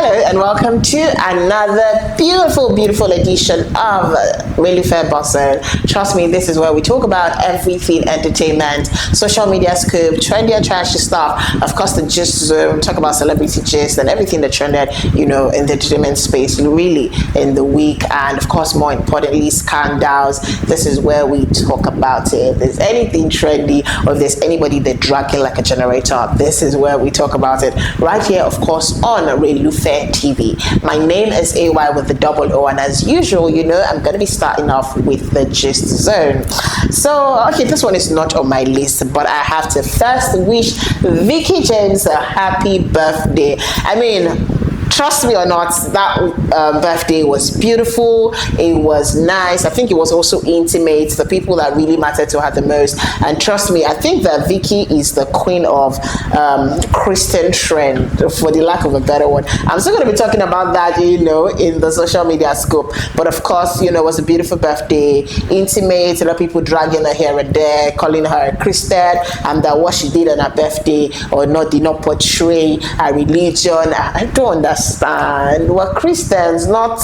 and welcome to another beautiful edition of Relufe BuzzZone. Trust me, this is where we talk about everything entertainment, social media scoop, trendy and trashy stuff. Of course, the gist zone, talk about celebrity gist and everything that trended, in the entertainment space, really in the week. And of course, more importantly, scandals. This is where we talk about it. If there's anything trendy or if there's anybody that dragging like a generator, this is where we talk about it. Right here, of course, on Relufe TV. My name is AY with the double O, and as usual, I'm going to be starting off with the gist zone. So, okay, this one is not on my list, but I have to first wish Vicky James a happy birthday. Trust me or not, that birthday was beautiful. It was nice. I think it was also intimate. The people that really mattered to her the most. And trust me, I think that Vicky is the queen of Christian trend, for the lack of a better word. I'm still going to be talking about that, in the social media scope. But of course, it was a beautiful birthday, intimate. A lot of people dragging her here and there, calling her a Christian, and that what she did on her birthday or not did not portray her religion. I don't understand. We're Christians, not,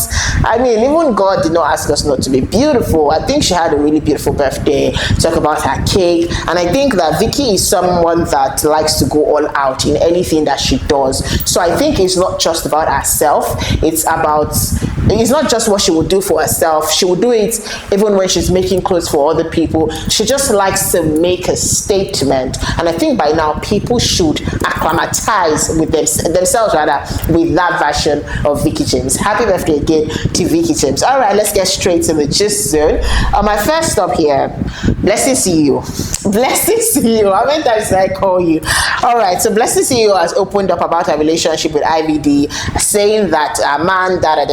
even God did not ask us not to be beautiful. I think she had a really beautiful birthday. Talk about her cake. And I think that Vicky is someone that likes to go all out in anything that she does. So I think it's not just about herself. It's not just what she would do for herself. She would do it even when she's making clothes for other people. She just likes to make a statement. And I think by now people should acclimatize with themselves with that version of Vicky James. Happy birthday again to Vicky James. All right, let's get straight to the gist zone. My first stop here, Blessing CEO. Blessing CEO. How many times did I call you? All right, so Blessing CEO has opened up about her relationship with IVD, saying that a man, yada,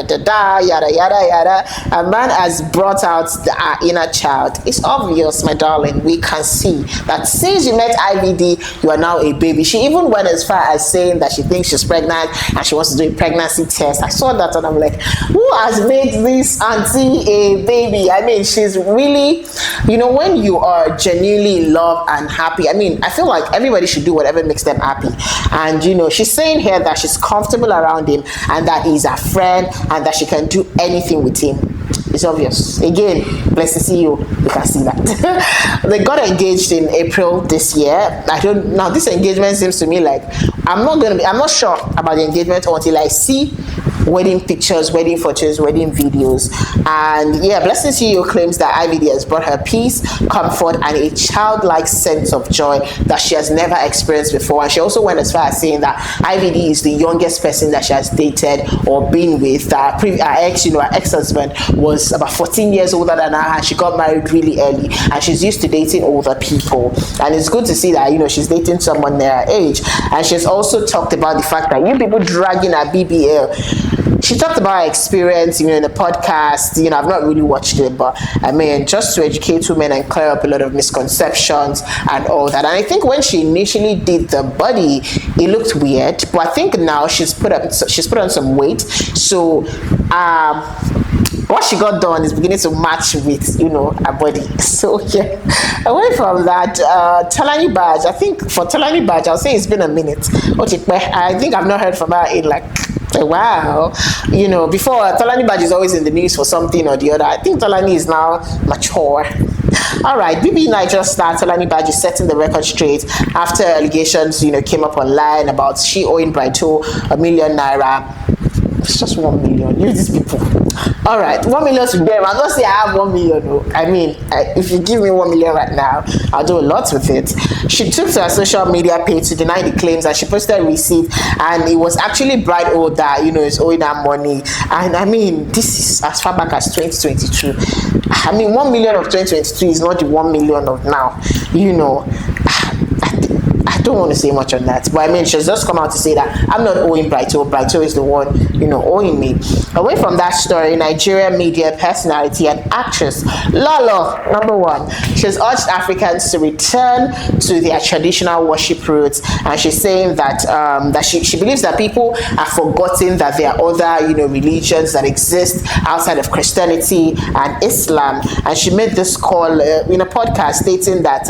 yada, yada. A man has brought out our inner child. It's obvious, my darling. We can see that since you met IVD, you are now a baby. She even went as far as saying that she thinks she's pregnant and she wants to do a pregnancy test. I saw that and I'm like, who has made this auntie a baby? She's really, when you are genuinely in love and happy, I feel like everybody should do whatever makes them happy. And, she's saying here that she's comfortable around him and that he's a friend and that she can do anything with him. It's obvious. Again, bless to see you can see that. They got engaged in April this year. Now this engagement seems to me like I'm not sure about the engagement until I see wedding pictures, wedding photos, wedding videos. And yeah, Blessing CEO claims that IVD has brought her peace, comfort, and a childlike sense of joy that she has never experienced before. And she also went as far as saying that IVD is the youngest person that she has dated or been with. Her ex-husband was about 14 years older than her, and she got married really early. And she's used to dating older people. And it's good to see that, she's dating someone their age. And she's also talked about the fact that you people dragging her BBL. She talked about her experience, in the podcast. I've not really watched it, but just to educate women and clear up a lot of misconceptions and all that. And I think when she initially did the body, it looked weird, but I think now she's put on some weight. So what she got done is beginning to match with, her body. So yeah, away from that, Tolani Baj. I think for Tolani Baj, I'll say it's been a minute. I think I've not heard from her in like a while. Before, Tolani Baj is always in the news for something or the other. I think Tolani is now mature. All right, Nigerian star Tolani Baj is setting the record straight after allegations, came up online about she owing Brighto ₦1 million. It's just 1 million. You these people. All right, 1 million to them. I'm not saying I have 1 million. No. If you give me 1 million right now, I'll do a lot with it. She took to her social media page to deny the claims, and she posted a receipt, and it was actually Brighto that is owing her money. And this is as far back as 2022. 1 million of 2022 is not the 1 million of now. I don't want to say much on that, but she's just come out to say that I'm not owing Brighto. Brighto is the one, owing me. Away from that story, Nigerian media personality and actress Lolo, number one, she's urged Africans to return to their traditional worship roots, and she's saying that she believes that people have forgotten that there are other religions that exist outside of Christianity and Islam. And she made this call in a podcast stating that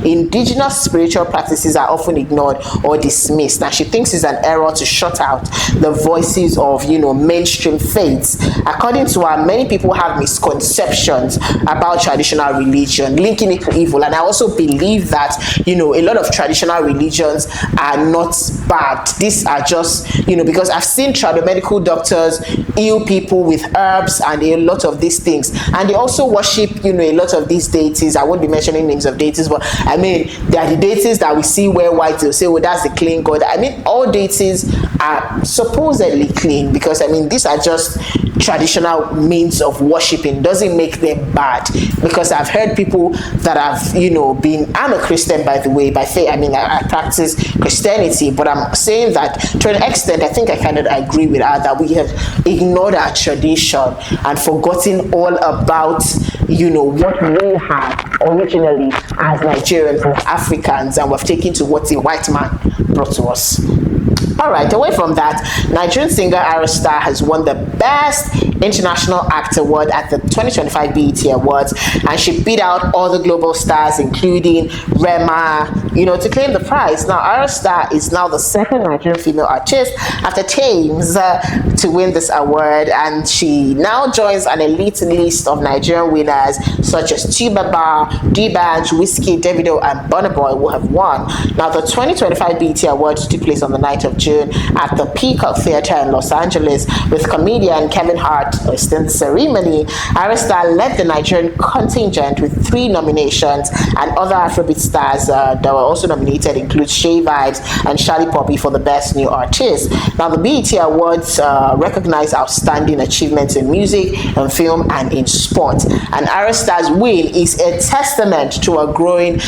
indigenous spiritual practices are often often ignored or dismissed, and she thinks it's an error to shut out the voices of, mainstream faiths. According to her, many people have misconceptions about traditional religion, linking it to evil. And I also believe that, a lot of traditional religions are not bad. These are just, because I've seen medical doctors heal people with herbs and a lot of these things. And they also worship, a lot of these deities. I won't be mentioning names of deities, but I mean, they are the deities that we see wear white. They'll say, well, that's the clean God. I mean, all deities are supposedly clean, because I mean, these are just traditional means of worshiping. Doesn't make them bad, because I've heard people that have, I'm a Christian, by the way, by faith. I mean, I practice Christianity, but I'm saying that to an extent, I think I kind of agree with her that we have ignored our tradition and forgotten all about, what we had originally as Nigerians and Africans, and we've taken to what the white man brought to us. All right, away from that, Nigerian singer Ayra Starr has won the Best International Act Award at the 2025 BET Awards, and she beat out all the global stars, including Rema, to claim the prize. Now, Ayra Starr is now the second Nigerian female artist after Thames to win this award, and she now joins an elite list of Nigerian winners such as Tubaba, D'banj, Whiskey, Davido, and Burna Boy, who have won. Now, the 2025 BET Awards took place on the 9th of June at the Peacock Theatre in Los Angeles, with comedian Kevin Hart hosting the ceremony. Ayra Starr led the Nigerian contingent with 3 nominations, and other Afrobeat stars that were also nominated include Shay Vibes and Shali Poppy for the Best New Artist. Now, the BET Awards recognize outstanding achievements in music, in film, and in sport. And Ayra Starr's win is a testament to a growing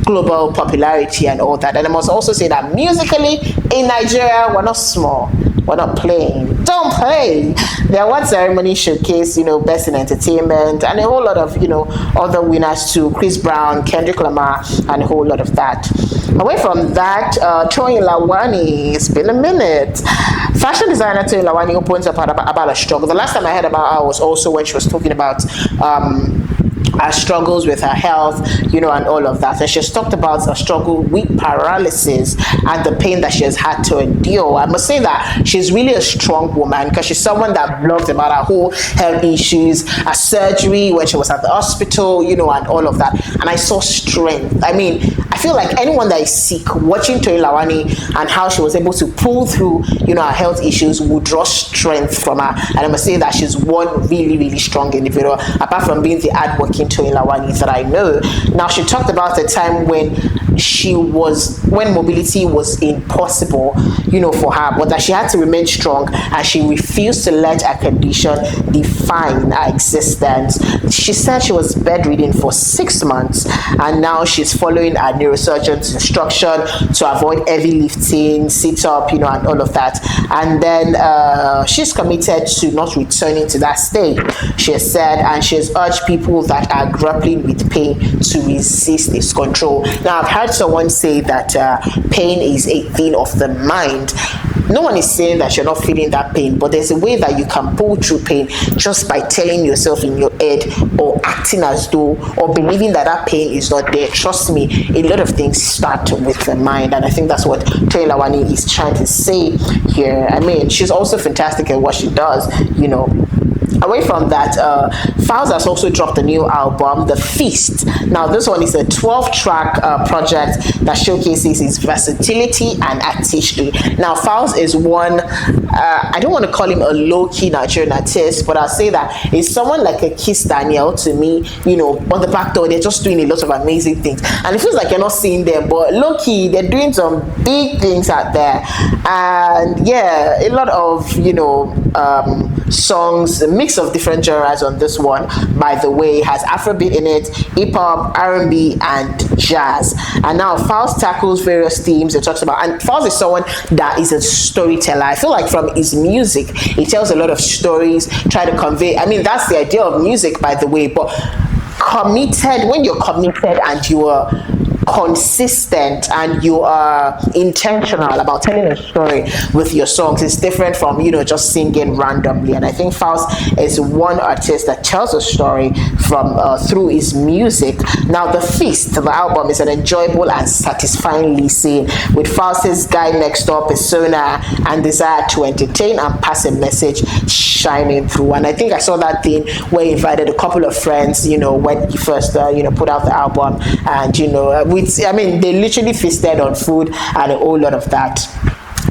global popularity and all that. And I must also say that musically in Nigeria, we're not small. We're not playing. Don't play. The award ceremony showcased, Best in Entertainment, and a whole lot of, other winners too. Chris Brown, Kendrick Lamar, and a whole lot of that. Away from that, Toyin Lawani, it's been a minute. Fashion designer Toyin Lawani opens up about a struggle. The last time I heard about her was also when she was talking about her struggles with her health, and all of that. And she's talked about a struggle with paralysis and the pain that she has had to endure. I must say that she's really a strong woman, because she's someone that blogged about her whole health issues, her surgery when she was at the hospital, and all of that. And I saw strength. I mean, I feel like anyone that is sick, watching Toyin Lawani and how she was able to pull through, her health issues, would draw strength from her. And I must say that she's one really, really strong individual, apart from being the hardworking Toyin Lawani that I know. Now, she talked about the time when mobility was impossible, for her, but that she had to remain strong, and she refused to let her condition define her existence. She said she was bedridden for 6 months, and now she's following her neurosurgeon's instruction to avoid heavy lifting, sit up, and all of that. And then she's committed to not returning to that state, she has said, and she has urged people that are grappling with pain to resist its control. Now, I've heard someone say that pain is a thing of the mind. No one is saying that you're not feeling that pain, but there's a way that you can pull through pain just by telling yourself in your head, or acting as though, or believing that pain is not there. Trust me, a lot of things start with the mind, and I think that's what Toyin Lawani is trying to say here. I mean, she's also fantastic at what she does, Away from that, Falz has also dropped a new album, The Feast. Now, this one is a 12-track project that showcases his versatility and artistry. Now, Falz is one, I don't want to call him a low-key Nigerian artist, but I'll say that he's someone like a Kiss Daniel to me. On the back door, they're just doing a lot of amazing things. And it feels like you're not seeing them, but low-key, they're doing some big things out there. And yeah, a lot of, songs, a mix of different genres on this one, by the way. It has Afrobeat in it, hip-hop, R&B, and jazz. And now Falz tackles various themes it talks about, and Falz is someone that is a storyteller. I feel like from his music, he tells a lot of stories, try to convey, I mean, that's the idea of music, by the way, but when you're committed and you are consistent and you are intentional about telling a story with your songs, it's different from, you know, just singing randomly. And I think Faust is one artist that tells a story from through his music. Now, The Feast, the album, is an enjoyable and satisfying listen with Faust's guy next door persona and desire to entertain and pass a message shining through. And I think I saw that thing where he invited a couple of friends, you know, when he first put out the album, and they literally feasted on food and a whole lot of that.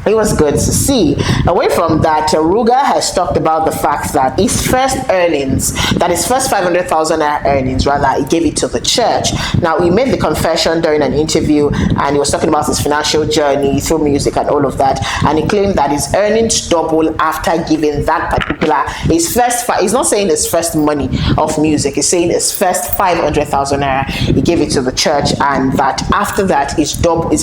It was good to see. Away from that, Ruga has talked about the fact that his first 500,000 earnings, rather, he gave it to the church. Now, he made the confession during an interview, and he was talking about his financial journey through music and all of that. And he claimed that his earnings doubled after giving that particular, he's not saying his first money of music, he's saying his first 500,000 naira, he gave it to the church, and that after that, his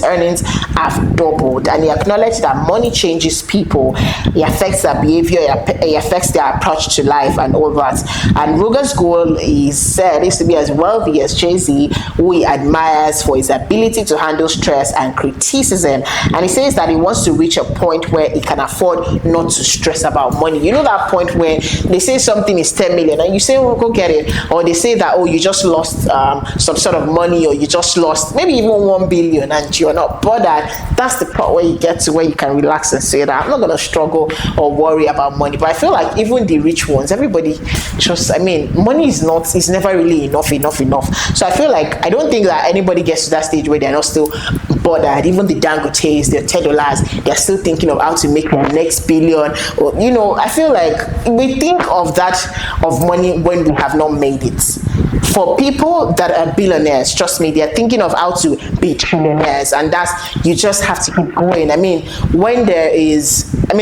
earnings have doubled. And he acknowledged that money changes people, it affects their behavior, it affects their approach to life and all that. And Ruga's goal, he said, is to be as wealthy as Jay-Z, who he admires for his ability to handle stress and criticism. And he says that he wants to reach a point where he can afford not to stress about money. You know that point where they say something is 10 million and you say, oh, go get it, or they say that, oh, you just lost some sort of money, or you just lost maybe even 1 billion and you're not bothered. That's the part where you get to where you can relax and say that I'm not going to struggle or worry about money. But I feel like even the rich ones, everybody money is never really enough. So I feel like I don't think that anybody gets to that stage where they're not still bothered. Even the Dangotes, their $10, they're still thinking of how to make their next billion. Or, you know, I feel like we think of money when we have not made it. For people that are billionaires, trust me, they're thinking of how to be trillionaires, and you just have to keep going.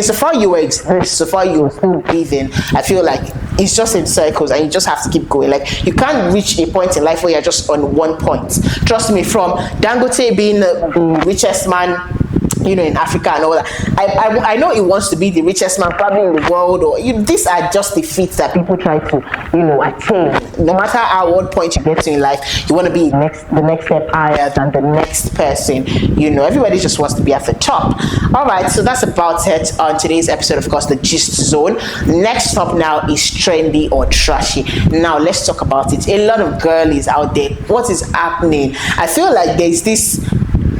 So far you exist, so far you're still breathing, I feel like it's just in circles and you just have to keep going. Like, you can't reach a point in life where you're just on one point. Trust me, from Dangote being the richest man, you know, in Africa and all that, I know he wants to be the richest man probably in the world, or these are just the feats that people try to, attain. No matter at what point you get to in life, you want to be the next step higher than the next person. Everybody just wants to be at the top. All right, so that's about it on today's episode, of course, the Gist Zone. Next up now is trendy or trashy. Now let's talk about it. A lot of girlies out there, what is happening? I feel like there's this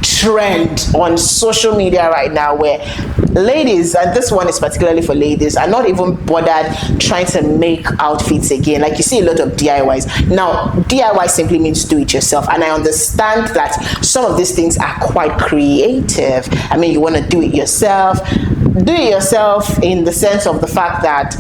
trend on social media right now where ladies, and this one is particularly for ladies, are not even bothered trying to make outfits again. Like, you see a lot of DIYs. Now, DIY simply means do it yourself, and I understand that some of these things are quite creative. You want to do it yourself in the sense of the fact that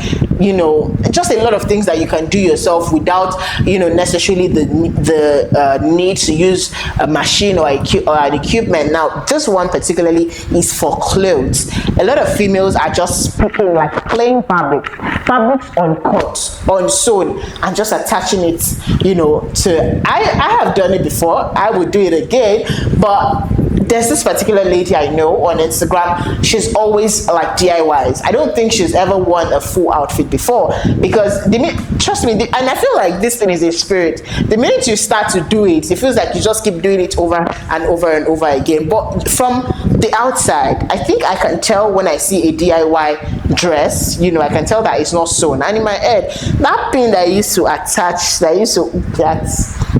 just a lot of things that you can do yourself without necessarily the need to use a machine or an equipment. Now, this one particularly is for clothes. A lot of females are just picking like plain fabrics uncut, unsewn, and just attaching it to I have done it before, I would do it again, but there's this particular lady I know on Instagram. She's always like DIYs. I don't think she's ever worn a full outfit before, because trust me, and I feel like this thing is a spirit. The minute you start to do it, it feels like you just keep doing it over and over and over again. But from the outside, I think I can tell when I see a DIY dress, I can tell that it's not sewn. And in my head, that pin that I used to attach, that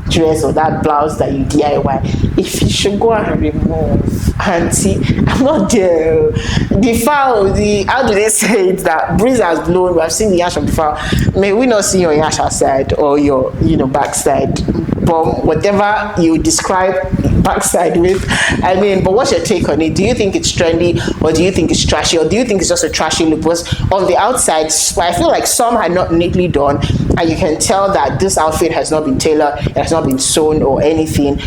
dress or that blouse that you DIY, if you should go and remove, auntie, I'm not there. The fowl, how do they say it, that breeze has blown, we have seen the ash of the fowl. May we not see your ash side or your backside, but whatever you describe backside with, but what's your take on it? Do you think it's trendy, or do you think it's trashy, or do you think it's just a trashy look? Because on the outside, I feel like some are not neatly done, and you can tell that this outfit has not been tailored, it has not been sewn or anything.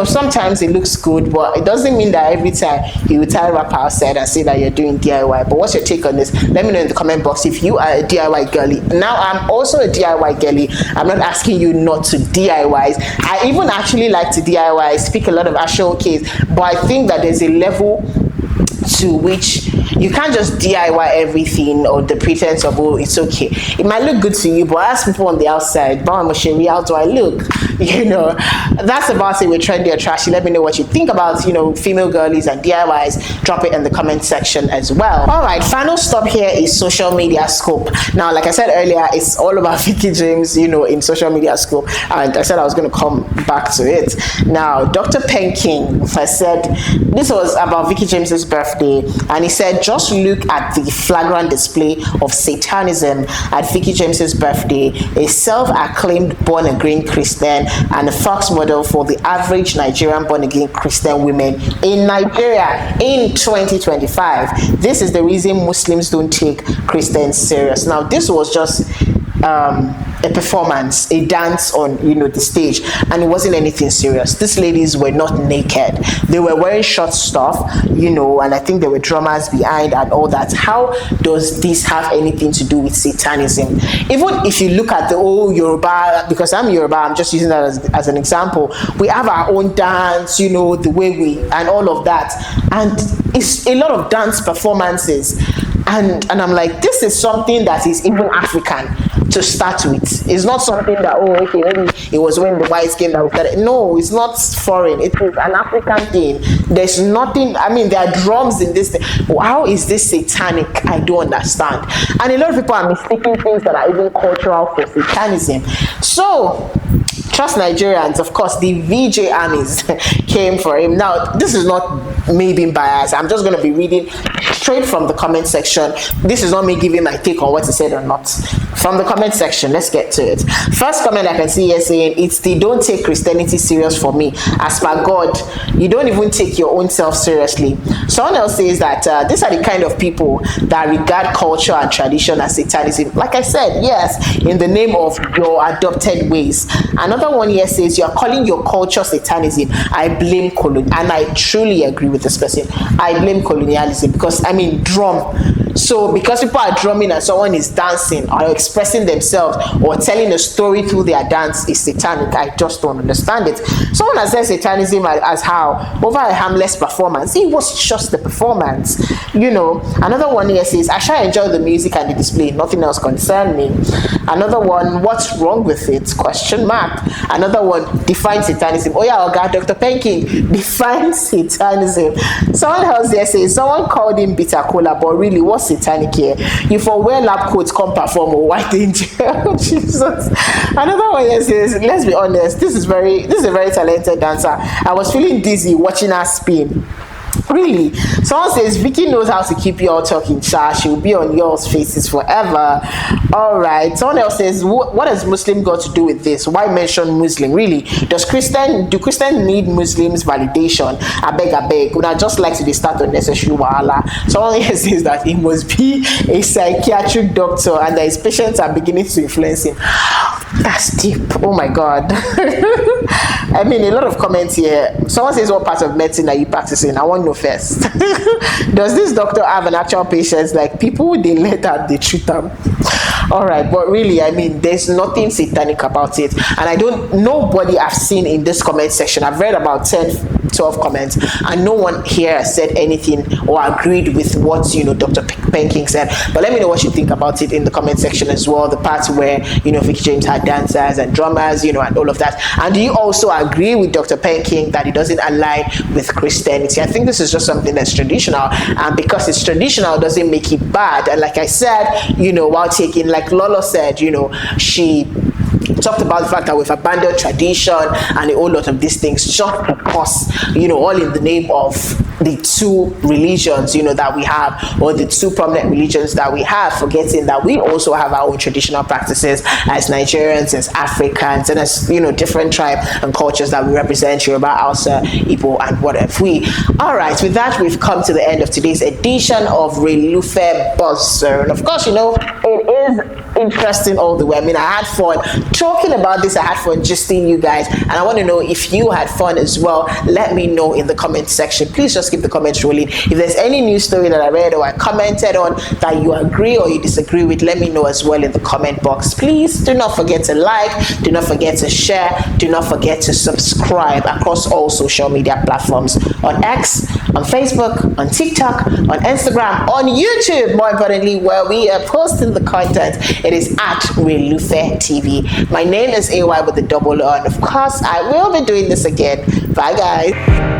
Sometimes it looks good, but it doesn't mean that every time you tie a wrapper outside and say that you're doing DIY. But what's your take on this? Let me know in the comment box if you are a DIY girly. Now, I'm also a DIY girly. I'm not asking you not to DIYs. I even actually like to DIY. I speak a lot of actual case, but I think that there's a level to which You can't just DIY everything or the pretense of, oh, it's okay. It might look good to you, but ask people on the outside, how do I look? That's about it with Trendy or Trashy. Let me know what you think about, female girlies and DIYs. Drop it in the comment section as well. All right, final stop here is social media scope. Now, like I said earlier, it's all about Vicky James, in social media scope. And I said I was going to come back to it. Now, Dr. Penking has said, this was about Vicky James's birthday, and he said, just look at the flagrant display of Satanism at Vicky James's birthday, a self-acclaimed born-again Christian and a fox model for the average Nigerian born-again Christian women in Nigeria in 2025. This is the reason Muslims don't take Christians serious. Now, this was just a performance, a dance on the stage, and it wasn't anything serious. These ladies were not naked. They were wearing short stuff, and I think there were drummers behind and all that. How does this have anything to do with Satanism? Even if you look at the old Yoruba, because I'm Yoruba, I'm just using that as an example. We have our own dance, the way we, and all of that, and it's a lot of dance performances. And I'm like, this is something that is even African to start with. It's not something that, maybe it was when the whites came that we started. No, it's not foreign. It is an African thing. There's nothing, there are drums in this thing. How is this satanic? I don't understand. And a lot of people are mistaking things that are even cultural for Satanism. So, trust Nigerians, of course, the VJ armies came for him. Now, this is not me being biased. I'm just going to be reading straight from the comment section. This is not me giving my take on what he said or not. From the comment section, let's get to it. First comment I can see here saying, it's the don't take Christianity serious for me. As per God, you don't even take your own self seriously. Someone else says that these are the kind of people that regard culture and tradition as Satanism. Like I said, yes, in the name of your adopted ways. Another one here says, you're calling your culture Satanism. I blame colonialism. And I truly agree with this person. I blame colonialism because, drum. So because people are drumming and someone is dancing or expressing themselves or telling a story through their dance is satanic. I just don't understand it. Someone has said Satanism as how over a harmless performance. It was just the performance. Another one here says, I shall enjoy the music and the display. Nothing else concerned me. Another one, what's wrong with it? Question mark. Another one, define Satanism. Oh yeah, God, Dr. Penking, define Satanism. Someone else there says, someone called him bitter cola, but really, what's satanic here? You for wear lab coats, come perform or white angel. Jesus. Another one here says, let's be honest, this is a very talented dancer. I was feeling dizzy watching her spin. Really? Someone says Vicky knows how to keep you all talking, she'll be on yours faces forever. All right. Someone else says, what has Muslim got to do with this? Why mention Muslim? Really? Do Christians need Muslims validation? I beg. Would I just like to start unnecessary wahala? Someone here says that he must be a psychiatric doctor and that his patients are beginning to influence him. That's deep. Oh my God. A lot of comments here. Someone says, what part of medicine are you practicing? I want to know first. Does this doctor have an actual patient? Like people, they let out, they treat them. All right, but really, there's nothing satanic about it. And nobody I've seen in this comment section, I've read about 10, 12 comments, and no one here has said anything or agreed with what, Dr. Penking said. But let me know what you think about it in the comment section as well. The part where, Vicky James had dancers and drummers, and all of that. And do you also agree with Dr. Penking that it doesn't align with Christianity? I think this is just something that's traditional. And because it's traditional doesn't make it bad. And like I said, while taking, like Lolo said, she talked about the fact that we've abandoned tradition and a whole lot of these things just because, all in the name of the two religions, that we have, or the two prominent religions that we have, forgetting that we also have our own traditional practices as Nigerians, as Africans, and as, different tribes and cultures that we represent, Yoruba, Hausa, Igbo, and whatever. All right, with that, we've come to the end of today's edition of Relufe BuzzZone. Of course, it is interesting all the way. I had fun talking about this. I had fun gisting you guys, and I want to know if you had fun as well. Let me know in the comment section. Please just keep the comments rolling. If there's any news story that I read or I commented on that you agree or you disagree with, let me know as well in the comment box. Please do not forget to like, do not forget to share, do not forget to subscribe across all social media platforms on X on Facebook, on TikTok, on Instagram, on YouTube, more importantly, where we are posting the content. It is at Relufe TV. My name is AY with the double O, and of course, I will be doing this again. Bye, guys.